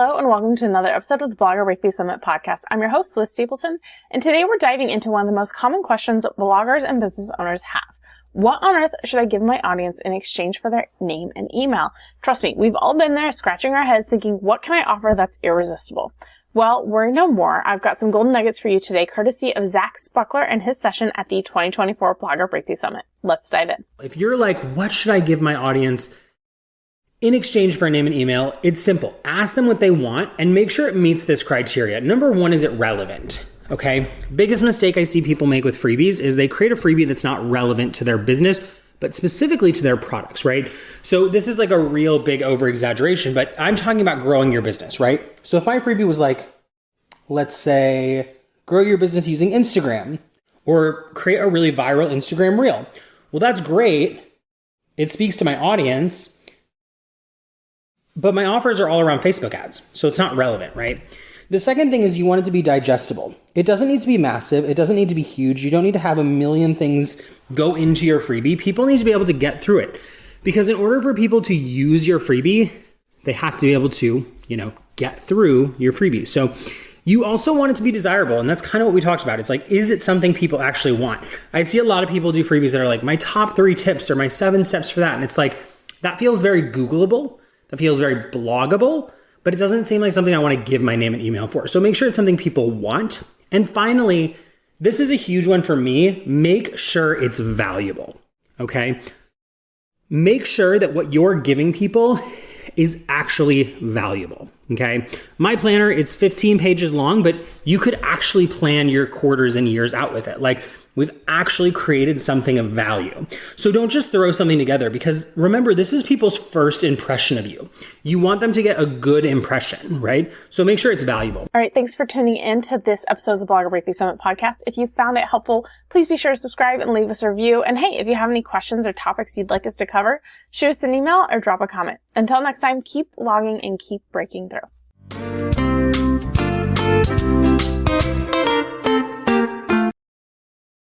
Hello and welcome to another episode of the Blogger Breakthrough Summit podcast. I'm your host, Liz Stapleton, and today we're diving into one of the most common questions bloggers and business owners have. What on earth should I give my audience in exchange for their name and email? Trust me, we've all been there scratching our heads thinking, what can I offer that's irresistible? Well, worry no more. I've got some golden nuggets for you today, courtesy of Zach Spuckler and his session at the 2024 Blogger Breakthrough Summit. Let's dive in. If you're like, what should I give my audience in exchange for a name and email? It's simple. Ask them what they want and make sure it meets this criteria. Number one, is it relevant? Okay. Biggest mistake I see people make with freebies is they create a freebie that's not relevant to their business, but specifically to their products, right? So this is like a real big over exaggeration, but I'm talking about growing your business, right? So if my freebie was like, let's say, grow your business using Instagram or create a really viral Instagram reel. Well, that's great. It speaks to my audience, but my offers are all around Facebook ads. So it's not relevant, right? The second thing is you want it to be digestible. It doesn't need to be massive. It doesn't need to be huge. You don't need to have a million things go into your freebie. People need to be able to get through it, because in order for people to use your freebie, they have to be able to, get through your freebie. So you also want it to be desirable. And that's kind of what we talked about. It's like, is it something people actually want? I see a lot of people do freebies that are like my top 3 tips or my 7 steps for that. And it's like, that feels very Googleable. That feels very bloggable, but it doesn't seem like something I want to give my name and email for. So make sure it's something people want. And finally, this is a huge one for me. Make sure it's valuable, okay? Make sure that what you're giving people is actually valuable, okay? My planner, it's 15 pages long, but you could actually plan your quarters and years out with it. Like, we've actually created something of value. So don't just throw something together, because remember, this is people's first impression of you. You want them to get a good impression, right? So make sure it's valuable. All right, thanks for tuning in to this episode of the Blogger Breakthrough Summit podcast. If you found it helpful, please be sure to subscribe and leave us a review. And hey, if you have any questions or topics you'd like us to cover, shoot us an email or drop a comment. Until next time, keep blogging and keep breaking through.